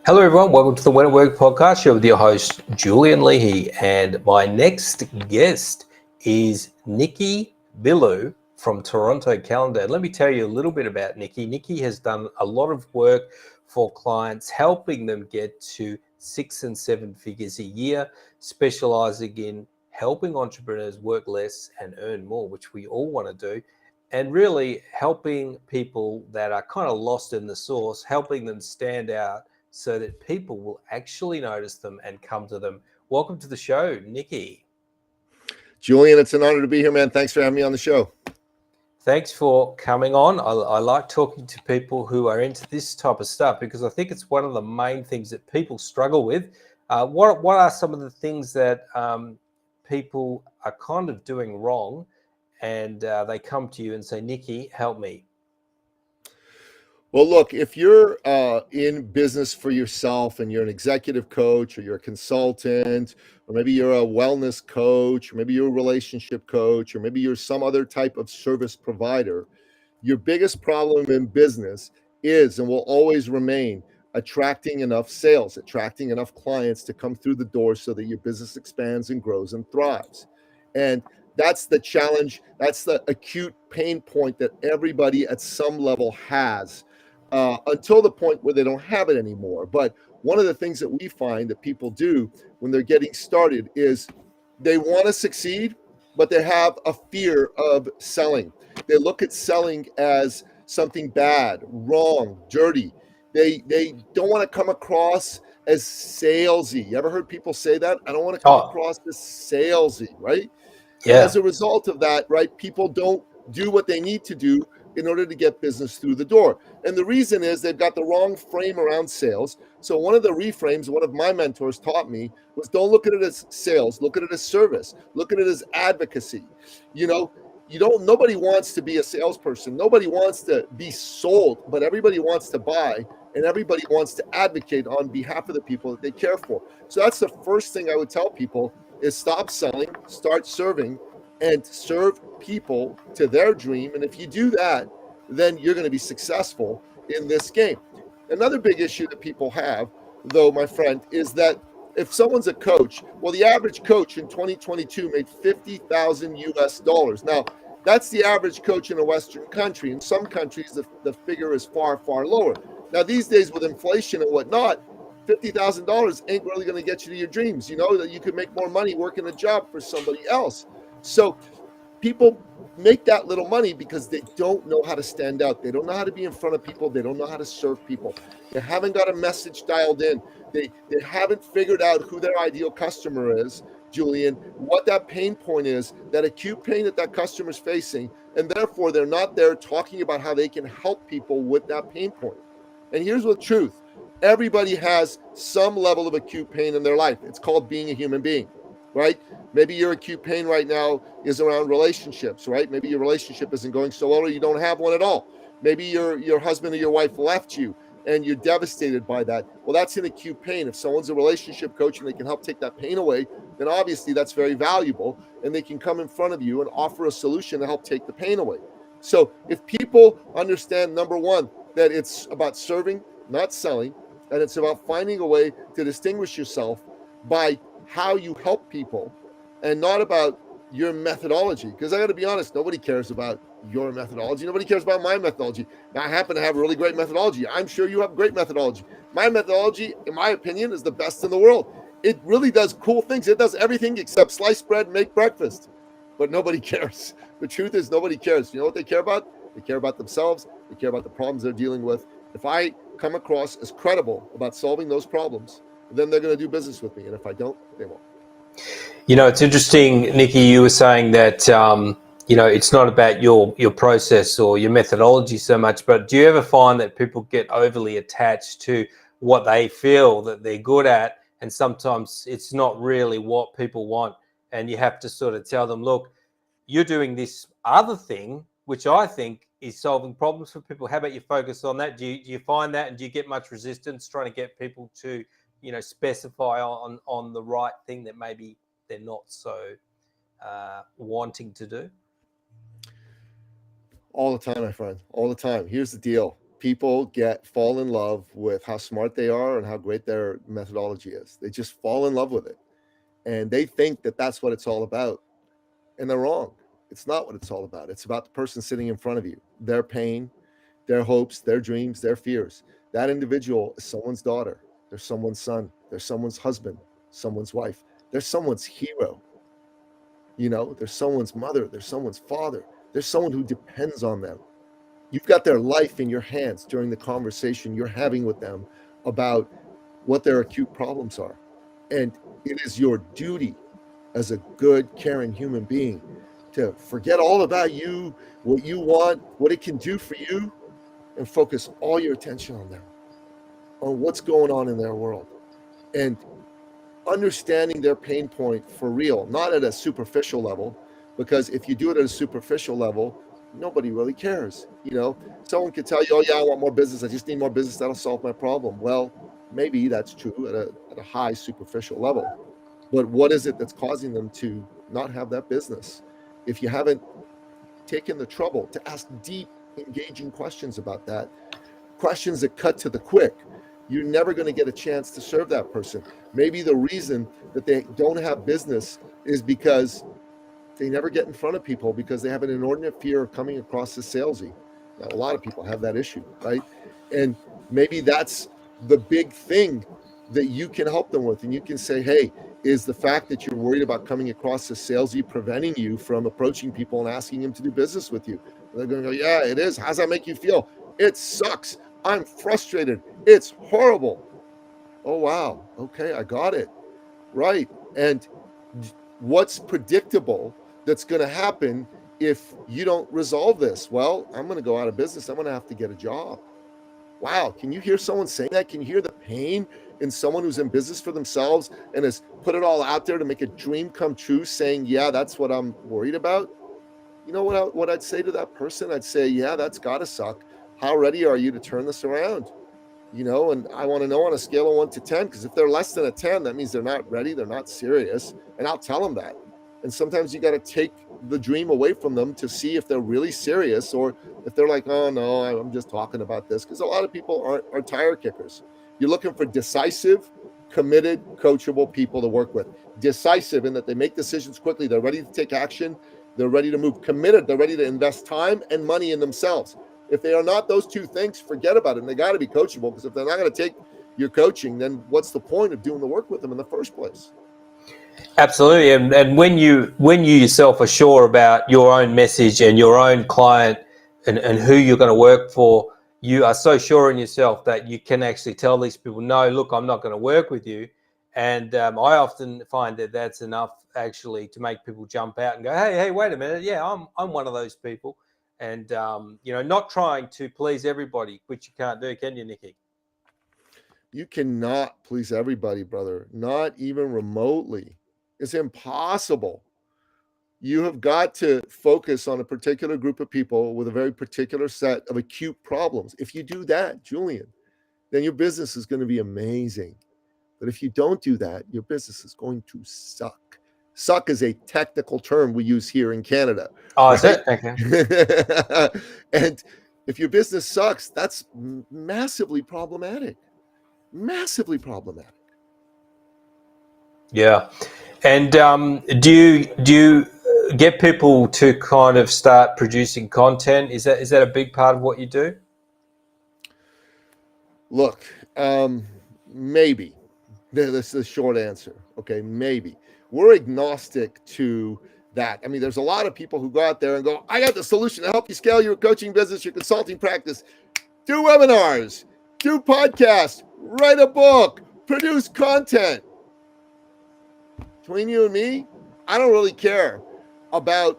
Hello, everyone. Welcome to the When at Work podcast show with your host, Julian Leahy. And my next guest is Nicky Billou from Toronto, Canada. And let me tell you a little bit about Nicky. Nicky has done a lot of work for clients, helping them get to 6 and 7 figures a year, specializing in helping entrepreneurs work less and earn more, which we all want to do. And really helping people that are kind of lost in the sauce, helping them stand out so that people will actually notice them and come to them. Welcome to the show, Nicky. Julian, it's an honor to be here, man. Thanks for having me on the show. Thanks for coming on. I like talking to people who are into this type of stuff because I think it's one of the main things that people struggle with. What are some of the things that people are kind of doing wrong, and they come to you and say, Nicky, help me? Well, look, if you're in business for yourself and you're an executive coach or you're a consultant, or maybe you're a wellness coach, or maybe you're a relationship coach, or maybe you're some other type of service provider, your biggest problem in business is and will always remain attracting enough sales, attracting enough clients to come through the door so that your business expands and grows and thrives. And that's the challenge. That's the acute pain point that everybody at some level has until the point where they don't have it anymore. But one of the things that we find that people do when they're getting started is they want to succeed, but they have a fear of selling. They look at selling as something bad, wrong, dirty. They don't want to come across as salesy. You ever heard people say that? I don't want to come Oh, across as salesy, right? And yeah. as a result of that, right, people don't do what they need to do in order to get business through the door. And the reason is they've got the wrong frame around sales. So one of the reframes one of my mentors taught me was don't look at it as sales, look at it as service, look at it as advocacy. You know, you don't nobody wants to be a salesperson. Nobody wants to be sold, but everybody wants to buy and everybody wants to advocate on behalf of the people that they care for. So that's the first thing I would tell people is stop selling, start serving, and serve people to their dream. And if you do that, then you're going to be successful in this game. Another big issue that people have, though, my friend, is that if someone's a coach, well, the average coach in 2022 made 50,000 US dollars. Now, that's the average coach in a Western country. In some countries, the figure is far, far lower. Now, these days with inflation and whatnot, $50,000 ain't really going to get you to your dreams. You know that you could make more money working a job for somebody else. So people make that little money because they don't know how to stand out. They don't know how to be in front of people. They don't know how to serve people. They haven't got a message dialed in. They haven't figured out who their ideal customer is, Julian, what that pain point is, that acute pain that that customer's facing, and therefore they're not there talking about how they can help people with that pain point. And here's the truth. Everybody has some level of acute pain in their life. It's called being a human being, right? Maybe your acute pain right now is around relationships, right? Maybe your relationship isn't going so well or you don't have one at all. Maybe your husband or your wife left you and you're devastated by that. Well, that's an acute pain. If someone's a relationship coach and they can help take that pain away, then obviously that's very valuable and they can come in front of you and offer a solution to help take the pain away. So if people understand, number one, that it's about serving, not selling, and it's about finding a way to distinguish yourself by how you help people and not about your methodology. Because I got to be honest, nobody cares about your methodology. Nobody cares about my methodology. Now, I happen to have a really great methodology. I'm sure you have great methodology. My methodology, in my opinion, is the best in the world. It really does cool things. It does everything except slice bread and make breakfast. But nobody cares. The truth is, nobody cares. You know what they care about? They care about themselves. They care about the problems they're dealing with. If I come across as credible about solving those problems, then they're going to do business with me. And if I don't, they won't. You know, it's interesting, Nicky, you were saying that, it's not about your process or your methodology so much, but do you ever find that people get overly attached to what they feel that they're good at? And sometimes it's not really what people want. And you have to sort of tell them, look, you're doing this other thing, which I think is solving problems for people. How about you focus on that? Do you find that, and do you get much resistance trying to get people to, specify on the right thing that maybe they're not so wanting to do? All the time, my friend. All the time. Here's the deal. people fall in love with how smart they are and how great their methodology is. They just fall in love with it. And they think that that's what it's all about. And they're wrong. It's not what it's all about. It's about the person sitting in front of you, their pain, their hopes, their dreams, their fears. That individual is someone's daughter. They're someone's son. They're someone's husband, someone's wife. They're someone's hero. You know, they're someone's mother. They're someone's father. There's someone who depends on them. You've got their life in your hands during the conversation you're having with them about what their acute problems are. And it is your duty as a good, caring human being to forget all about you, what you want, what it can do for you, and focus all your attention on them, on what's going on in their world. And understanding their pain point for real, not at a superficial level, because if you do it at a superficial level, nobody really cares. You know, someone could tell you, oh yeah, I want more business. I just need more business. That'll solve my problem. Well, maybe that's true at a high superficial level. But what is it that's causing them to not have that business? If you haven't taken the trouble to ask deep, engaging questions about that, questions that cut to the quick, you're never going to get a chance to serve that person. Maybe the reason that they don't have business is because they never get in front of people because they have an inordinate fear of coming across as salesy. Now, a lot of people have that issue, right? And maybe that's the big thing that you can help them with. And you can say, hey, is the fact that you're worried about coming across as salesy preventing you from approaching people and asking them to do business with you? And they're going to go, yeah, it is. How's that make you feel? It sucks. I'm frustrated. It's horrible. Oh, wow. Okay, I got it. Right. And what's predictable that's going to happen if you don't resolve this? Well, I'm going to go out of business. I'm going to have to get a job. Wow. Can you hear someone saying that? Can you hear the pain in someone who's in business for themselves and has put it all out there to make a dream come true, saying, yeah, that's what I'm worried about? You know what I'd say to that person? I'd say, yeah, that's got to suck. How ready are you to turn this around? You know, and I want to know on a scale of 1 to 10, because if they're less than a 10, that means they're not ready. They're not serious. And I'll tell them that. And sometimes you got to take the dream away from them to see if they're really serious or if they're like, oh, no, I'm just talking about this. Because a lot of people are tire kickers. You're looking for decisive, committed, coachable people to work with. Decisive in that they make decisions quickly. They're ready to take action. They're ready to move. Committed. They're ready to invest time and money in themselves. If they are not those two things, forget about it. And they got to be coachable, because if they're not going to take your coaching, then what's the point of doing the work with them in the first place? Absolutely. And when you yourself are sure about your own message and your own client and who you're going to work for, you are so sure in yourself that you can actually tell these people, no, look, I'm not going to work with you. And I often find that that's enough actually to make people jump out and go, hey, wait a minute. Yeah, I'm one of those people. And, not trying to please everybody, which you can't do, can you, Nicky? You cannot please everybody, brother, not even remotely. It's impossible. You have got to focus on a particular group of people with a very particular set of acute problems. If you do that, Julian, then your business is going to be amazing. But if you don't do that, your business is going to suck. Suck is a technical term we use here in Canada. Oh, right? Is it? Okay. And if your business sucks, that's massively problematic. Massively problematic. Yeah. And do you get people to kind of start producing content? Is that a big part of what you do? Look, maybe. This is the short answer. Okay, maybe. We're agnostic to that. I mean, there's a lot of people who go out there and go, I got the solution to help you scale your coaching business, your consulting practice. Do webinars, do podcasts, write a book, produce content. Between you and me, I don't really care about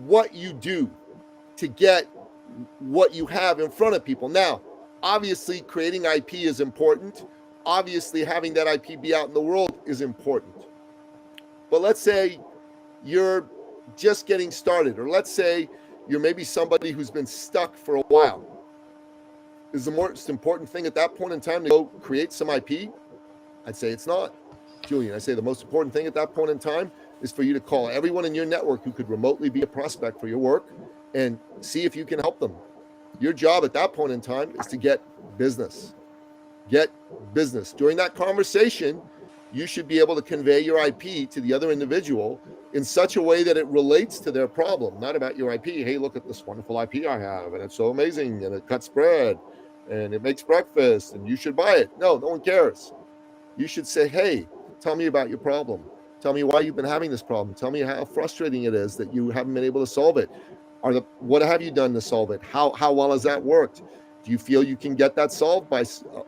what you do to get what you have in front of people. Now, obviously, creating IP is important. Obviously, having that IP be out in the world is important. But let's say you're just getting started, or let's say you're maybe somebody who's been stuck for a while. Is the most important thing at that point in time to go create some IP? I'd say it's not. Julian, I say the most important thing at that point in time is for you to call everyone in your network who could remotely be a prospect for your work and see if you can help them. Your job at that point in time is to get business. Get business. During that conversation, you should be able to convey your IP to the other individual in such a way that it relates to their problem, not about your IP. Hey, look at this wonderful IP I have, and it's so amazing, and it cuts bread, and it makes breakfast, and you should buy it. No one cares. You should say, hey, tell me about your problem. Tell me why you've been having this problem. Tell me how frustrating it is that you haven't been able to solve it. What have you done to solve it? How well has that worked? Do you feel you can get that solved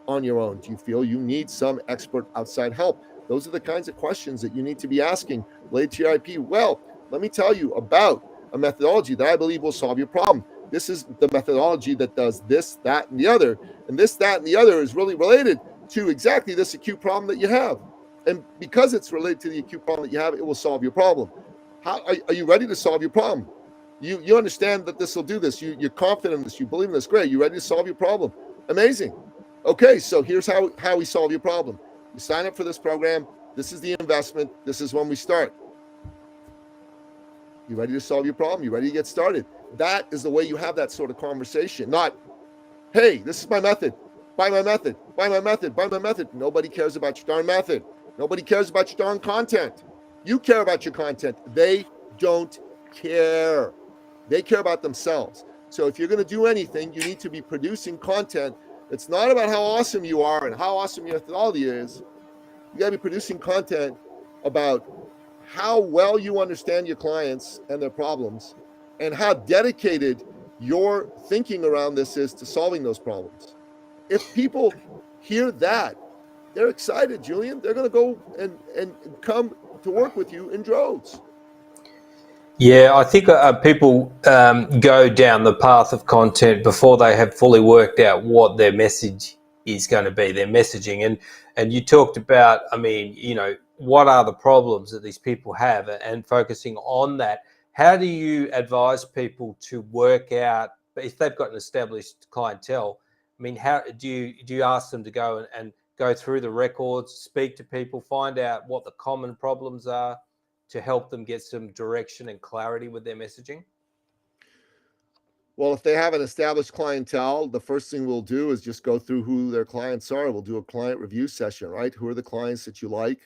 on your own? Do you feel you need some expert outside help? Those are the kinds of questions that you need to be asking related to your IP. Well, let me tell you about a methodology that I believe will solve your problem. This is the methodology that does this, that, and the other. And this, that, and the other is really related to exactly this acute problem that you have. And because it's related to the acute problem that you have, it will solve your problem. How are you ready to solve your problem? You understand that this will do this. You're confident in this. You believe in this. Great. You ready to solve your problem? Amazing. Okay, so here's how we solve your problem. You sign up for this program. This is the investment. This is when we start. You ready to solve your problem? You ready to get started? That is the way you have that sort of conversation. Not, hey, this is my method. Buy my method. Buy my method. Buy my method. Nobody cares about your darn method. Nobody cares about your darn content. You care about your content. They don't care. They care about themselves. So if you're going to do anything, you need to be producing content. It's not about how awesome you are and how awesome your methodology is. You got to be producing content about how well you understand your clients and their problems and how dedicated your thinking around this is to solving those problems. If people hear that, they're excited, Julian. They're going to go and come to work with you in droves. Yeah, I think people go down the path of content before they have fully worked out what their message is going to be, their messaging. And you talked about, what are the problems that these people have and focusing on that. How do you advise people to work out, if they've got an established clientele, how do you ask them to go and go through the records, speak to people, find out what the common problems are, to help them get some direction and clarity with their messaging? Well, if they have an established clientele, the first thing we'll do is just go through who their clients are. We'll do a client review session, right? Who are the clients that you like?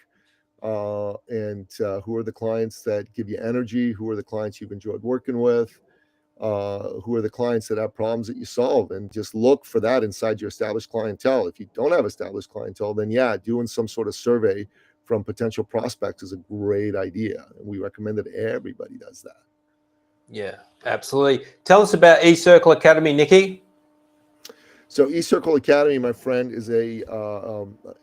And who are the clients that give you energy? Who are the clients you've enjoyed working with? Who are the clients that have problems that you solve? And just look for that inside your established clientele. If you don't have established clientele, then doing some sort of survey from potential prospects is a great idea. And we recommend that everybody does that. Yeah, absolutely. Tell us about eCircle Academy, Nicky. So eCircle Academy, my friend, is a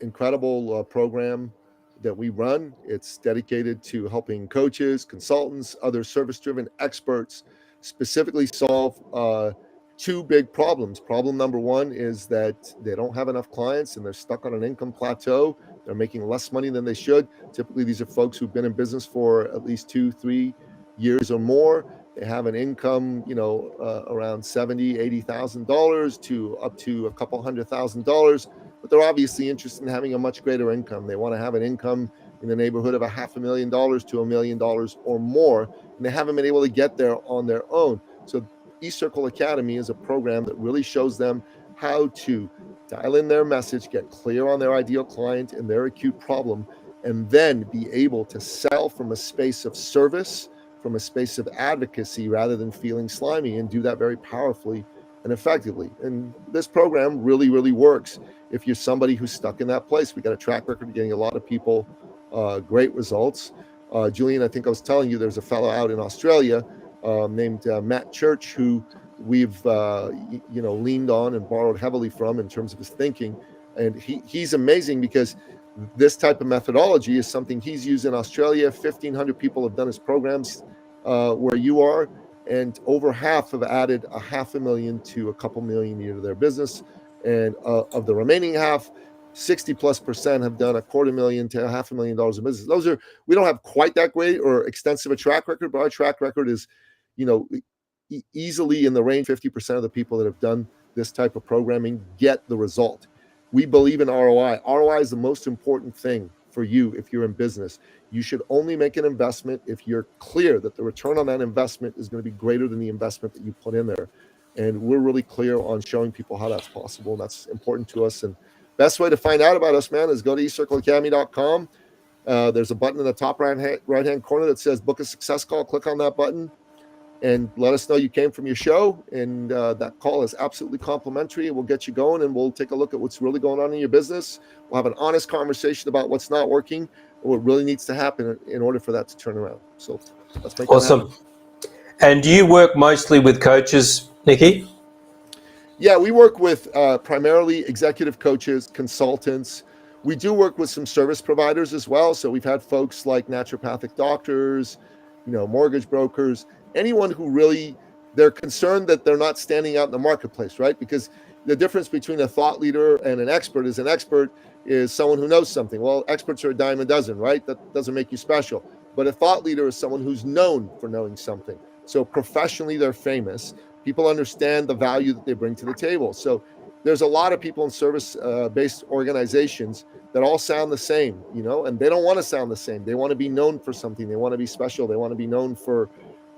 incredible program that we run. It's dedicated to helping coaches, consultants, other service-driven experts specifically solve two big problems. Problem number one is that they don't have enough clients and they're stuck on an income plateau. They're making less money than they should. Typically, these are folks who've been in business for at least 2-3 years or more. They have an income, around $70,000, $80,000 to up to a couple $100,000, but they're obviously interested in having a much greater income. They want to have an income in the neighborhood of $500,000 to $1 million or more, and they haven't been able to get there on their own. So eCircle Academy is a program that really shows them how to dial in their message, get clear on their ideal client and their acute problem, and then be able to sell from a space of service, from a space of advocacy, rather than feeling slimy, and do that very powerfully and effectively. And this program really, really works if you're somebody who's stuck in that place. We got a track record of getting a lot of people great results. Julian, I think I was telling you there's a fellow out in Australia named Matt Church, who we've leaned on and borrowed heavily from in terms of his thinking. And he's amazing because this type of methodology is something he's used in Australia. 1,500 people have done his programs where you are, and over half have added $500,000 to a couple million a year to their business. And of the remaining half, 60+% have done $250,000 to $500,000 of business. We don't have quite that great or extensive a track record, but our track record is, easily in the range. 50% of the people that have done this type of programming get the result. We believe in ROI. ROI is the most important thing for you if you're in business. You should only make an investment if you're clear that the return on that investment is going to be greater than the investment that you put in there. And we're really clear on showing people how that's possible. And that's important to us. And best way to find out about us, man, is go to eCircleacademy.com. There's a button in the top right-hand corner that says book a success call. Click on that button and let us know you came from your show. And that call is absolutely complimentary. We'll get you going, and we'll take a look at what's really going on in your business. We'll have an honest conversation about what's not working and what really needs to happen in order for that to turn around. So let's make Awesome. that happen. And do you work mostly with coaches, Nicky? Yeah, we work with primarily executive coaches, consultants. We do work with some service providers as well. So we've had folks like naturopathic doctors, mortgage brokers, anyone who really, they're concerned that they're not standing out in the marketplace, right? Because the difference between a thought leader and an expert is someone who knows something. Well, experts are a dime a dozen, right? That doesn't make you special. But a thought leader is someone who's known for knowing something. So professionally, they're famous. People understand the value that they bring to the table. So there's a lot of people in service-based organizations that all sound the same, and they don't want to sound the same. They want to be known for something. They want to be special. They want to be known for,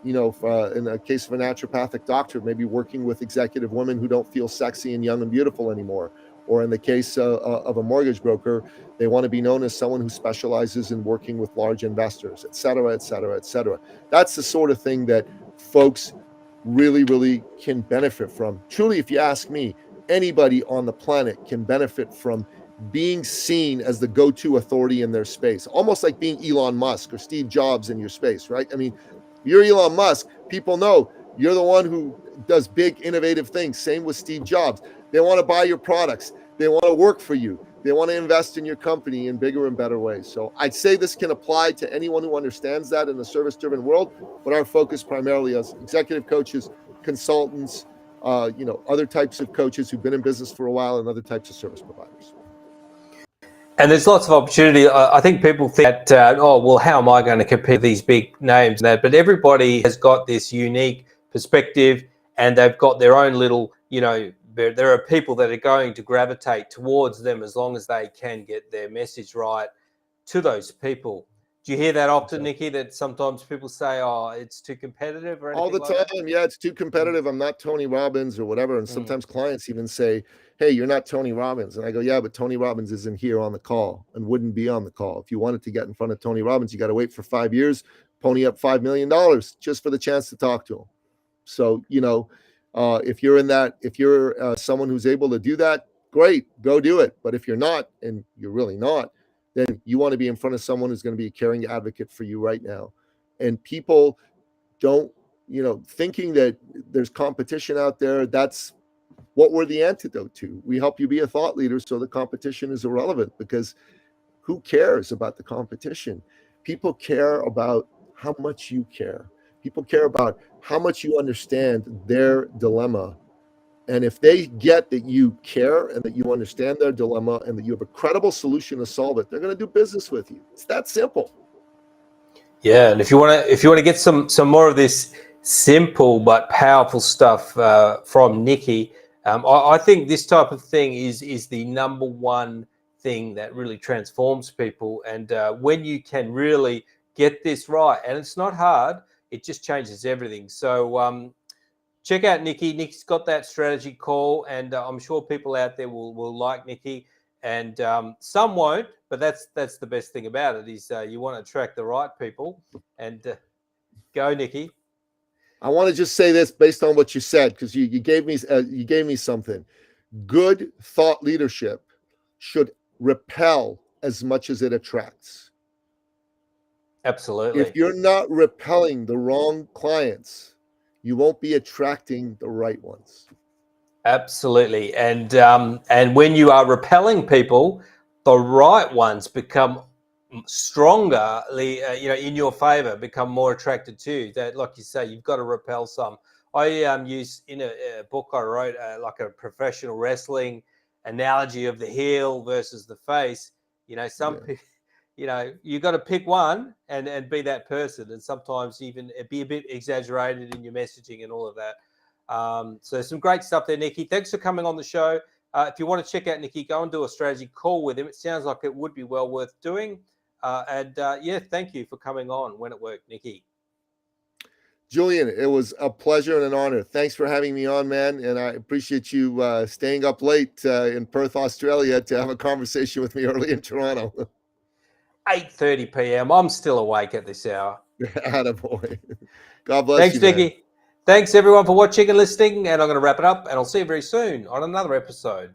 in the case of a naturopathic doctor, maybe working with executive women who don't feel sexy and young and beautiful anymore. Or in the case of a mortgage broker, they want to be known as someone who specializes in working with large investors, et cetera, et cetera, et cetera. That's the sort of thing that folks really, really can benefit from. Truly, if you ask me, anybody on the planet can benefit from being seen as the go-to authority in their space, almost like being Elon Musk or Steve Jobs in your space, right? I mean, you're Elon Musk. People know you're the one who does big, innovative things. Same with Steve Jobs. They want to buy your products. They want to work for you. They want to invest in your company in bigger and better ways. So I'd say this can apply to anyone who understands that in the service-driven world, but our focus primarily as executive coaches, consultants, other types of coaches who've been in business for a while, and other types of service providers. And there's lots of opportunity. I think people think that, how am I going to compete with these big names? But everybody has got this unique perspective, and they've got their own little, there are people that are going to gravitate towards them as long as they can get their message right to those people. Do you hear that often, Nicky, that sometimes people say, it's too competitive or anything all the like time? that? Yeah, it's too competitive. I'm not Tony Robbins or whatever. And sometimes clients even say, hey, you're not Tony Robbins. And I go, yeah, but Tony Robbins isn't here on the call and wouldn't be on the call. If you wanted to get in front of Tony Robbins, you got to wait for 5 years, pony up $5 million just for the chance to talk to him. So, if you're someone who's able to do that, great, go do it. But if you're not, and you're really not, then you want to be in front of someone who's going to be a caring advocate for you right now. And people don't, thinking that there's competition out there, that's what we're the antidote to. We help you be a thought leader so the competition is irrelevant, because who cares about the competition? People care about how much you care. People care about how much you understand their dilemma. And if they get that you care and that you understand their dilemma and that you have a credible solution to solve it, they're going to do business with you. It's that simple. Yeah, and if you want to get some more of this simple but powerful stuff from Nicky, I think this type of thing is the number one thing that really transforms people. And when you can really get this right, and it's not hard, it just changes everything. So check out Nicky. Nicky's got that strategy call, and I'm sure people out there will like Nicky, and some won't. But that's the best thing about it is you want to attract the right people. And go, Nicky. I want to just say this based on what you said, because you gave me something. Good thought leadership should repel as much as it attracts. Absolutely. If you're not repelling the wrong clients, you won't be attracting the right ones. Absolutely. And when you are repelling people, the right ones become strongly, in your favor, become more attracted to you. That, like you say, you've got to repel some. I use in a book I wrote, like a professional wrestling analogy of the heel versus the face. People, you got to pick one and be that person, and sometimes even be a bit exaggerated in your messaging and all of that. So some great stuff there, Nicky. Thanks for coming on the show. If you want to check out Nicky, go and do a strategy call with him. It sounds like it would be well worth doing. Thank you for coming on When It Worked, Nicky. Julian, it was a pleasure and an honor. Thanks for having me on, man. And I appreciate you staying up late in Perth, Australia to have a conversation with me early in Toronto. 8:30 p.m. I'm still awake at this hour. Attaboy. God bless Thanks, you, man. Nicky. Thanks, everyone, for watching and listening. And I'm going to wrap it up. And I'll see you very soon on another episode.